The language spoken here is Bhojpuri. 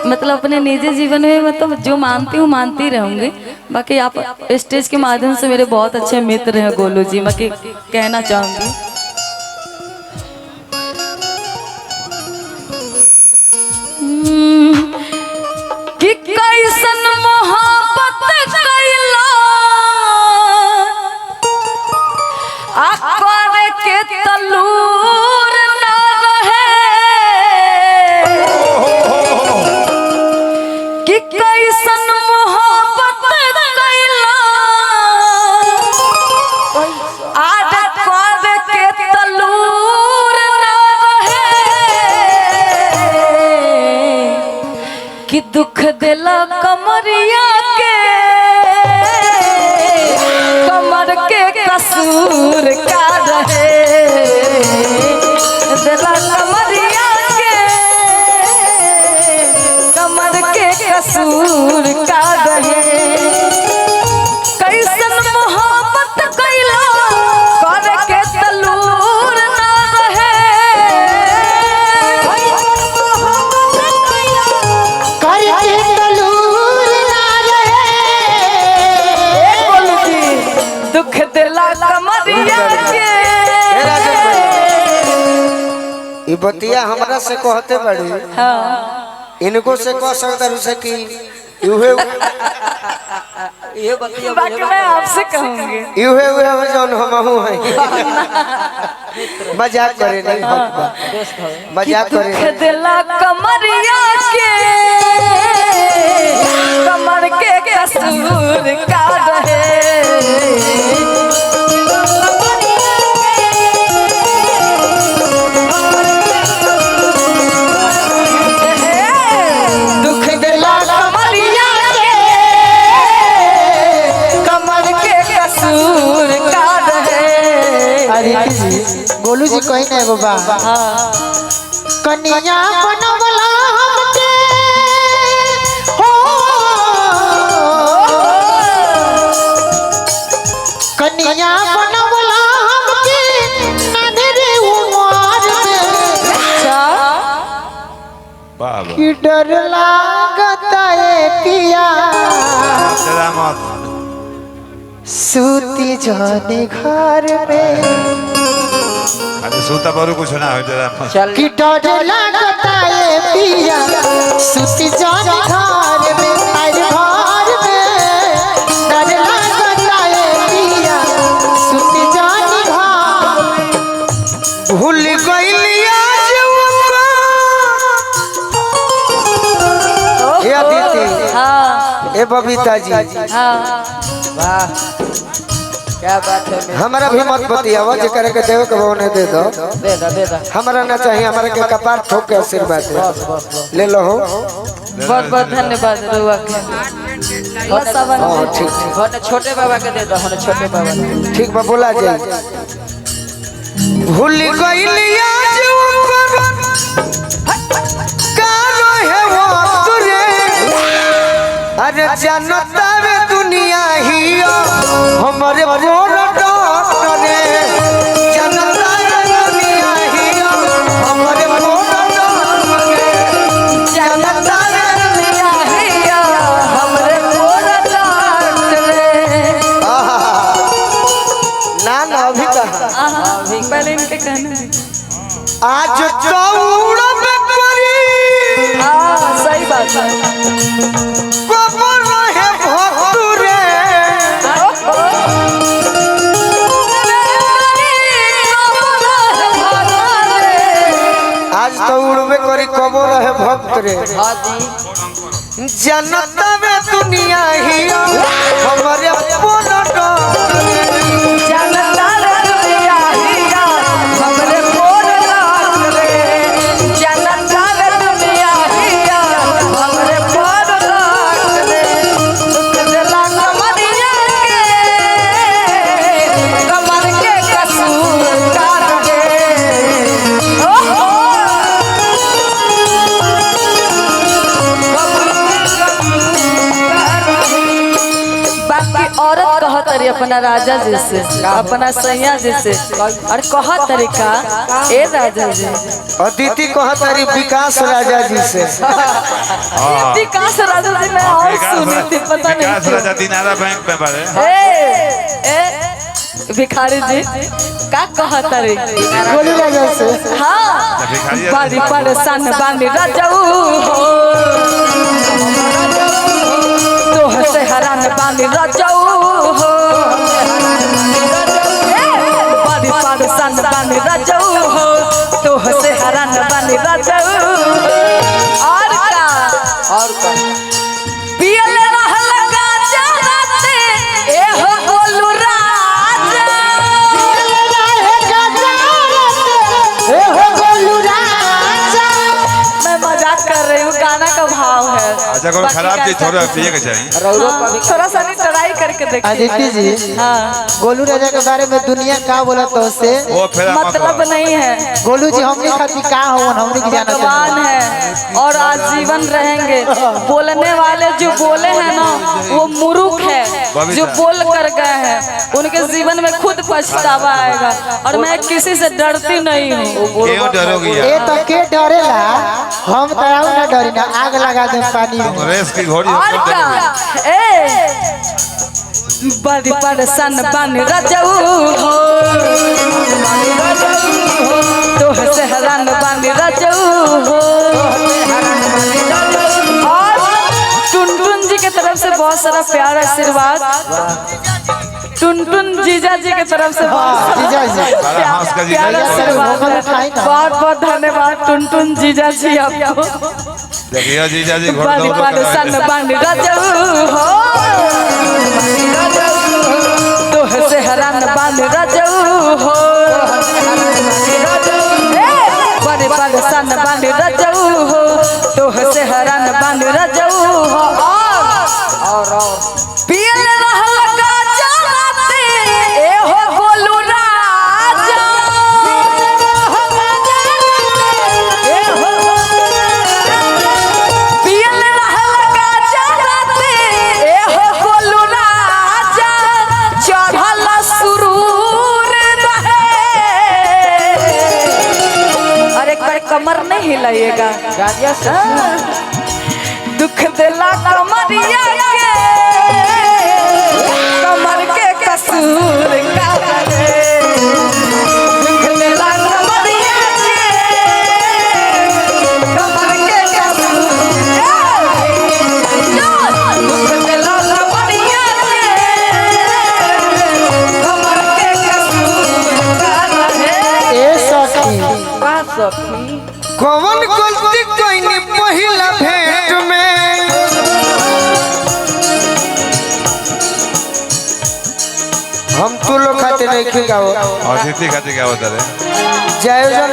मतलब अपने निजी जीवन में मतलब जो मानती हूँ मानती रहूंगी। बाकी आप स्टेज के माध्यम से मेरे बहुत अच्छे मित्र हैं गोलू जी, मैं कहना चाहूंगी। कि कैसन मोहब्बत कैला आकर के तलूर ना रहे, कि कैसन मोहब्बत कैला आकर के तलूर ना रहे, कि दुख दिला कमरिया के कमर के कसूर का रहे, दिला कमरिया के कमर के कसूर का रहे। कैसन मोहब्बत कैला कर के तलूर ना रहे, दुख दिला कमरिया के। ये बतिया हमरा से कहते बड़ी, हाँ इनको से कह सकता रुसे कि यूहे ये बतिया बाकी मैं आपसे कहूंगी। यूहे हम जौन हमहू हैं। मजाक करे नहीं, मजाक करे दुख दिला कमरिया के कमर के कसूर का रहे, दुख दिला कमरिया के कमर के कसूर का रहे। अरे गोलू जी कही नहीं बाबा, कन्या बनवला हमके हो, कन्या बनवला हमके नन्हे उमर में, कि डर लागता है पिया सूती जाने घर में, सूता पर कुछ ना हो जरा कि डर लागता है पिया सूती जाने घर में, अरे घर में डर लागता है पिया सूती जाने घर। भूल गइलिया ये दीदी, हाँ ए बबीता जी, हाँ वाह क्या बात है। हमारा भी मत बतियावा, जे करे के देवे के भवने दे दो, दे दा दे दा, हमारा ना चाहिए, हमारे के कपार ठोक के आशीर्वाद दे। बस बस बस ले लो हो। बहुत बहुत धन्यवाद रुआ के। हाँ ठीक ठीक होने छोटे बाबा के दे दो, होने छोटे बाबा के। ठीक बा, बोला जाए। भूल गइलिया का रहे वो तुरे, अरे जनता वे दुनिया ही हमारे बोल डरे, जनता वे दुनिया ही हमारे बोल डरे, जनता वे दुनिया ही हमारे बोल डरे। ना ना अभी कहा, पहले इनके कहना है। आज दौड़ में परी सही बात है। कबर रहे भक्तुरे, आज दौड़ में करी कबर रहे भक्त रे, हाँ जी जनता में दुनिया ही हमारे बोल डरे, जनता में दुनिया ही हमारे बोल डरे, जनता में दुनिया ही हमारे बोल डरे। दुख दिला कमरिया के कमर के कसूर का रहे, बाकी औरत कहत रही अपना राजा जी से, अपना सैया जी से, और कहा तरीका ए राजा जी अदिति कहतारी विकास राजा जी से। विकास राजा जी मैं और सुनी थी, पता विकास नहीं राजा दिनारा बैंक में बड़े। भिखारी जी का कहा तारे गोलू राजा से। हाँ भिखारी बारी परेशान बानी राजाऊ हो, तोह से हरान बानी राजाऊ हो, बारी परेशान बानी राजाऊ हो, तोह से हरान बानी राजाऊ। और का पियले रहल गाजा राते ए हो गोलू राजा, ए हो गोलू राजा। मैं मजाक कर रही हूँ, गाना का भाव है। अच्छा कोई खराब चीज थोड़ा पिए के चाहिए। थोड़ा सा ट्राई करके देखिए। अदिति जी हाँ गोलू राजा के बारे में दुनिया का बोला तो उससे वो फेरा मतलब नहीं है, गोलू जी हमने खाती का हो हमने की जाना भगवान है और आजीवन रहेंगे। बोलने वाले जो बोले हैं ना वो मूर्ख है, जो बोल कर गए हैं उनके जीवन में खुद पछतावा आएगा। और मैं किसी से डरती नहीं हूँ। क्यों डरोगी ए यार? तो के डरेला, हम तराऊ ना डरी ना, आग लगा दे पानी में। रेस की घोड़ी और का बड़ी परेशान बानी राजाऊ हो, तोह से हैरान बानी राजाऊ हो। और टुनटुन जी के तरफ से बहुत सारा प्यार आशीर्वाद, टुनटुन जीजा जी के तरफ से बहुत जीजा जी। प्यार आशीर्वाद है। बहुत बहुत धन्यवाद टुनटुन जीजा जी आपको। देखिए जीजा जी घोड़ा बड़ी परेशान बानी राजाऊ हो, तोह से हैरान बानी राजाऊ हो, बड़ी परेशान बानी राजाऊ हो, तोह से हैरान बानी राजाऊ हो। और पियले रहल गाजा राते ए हो गोलू राजा, पियले रहल गाजा राते ए हो गोलू राजा, चढ़ल सुरूर रहे। और एक बार कमर नहीं हिलाइएगा, दुख दिला कमरिया के, कमर के कसूर का रहे। दुख दिला कमरिया के, कमर के कसूर का रहे। दुख दिला कमरिया के, कमर के कसूर का रहे। ए सखी कौन गलती कइनी पहिला भेंट में, हम तू लोग खाते नहीं खिलाओ। और अतिथि खाते क्या होता है? जयोजन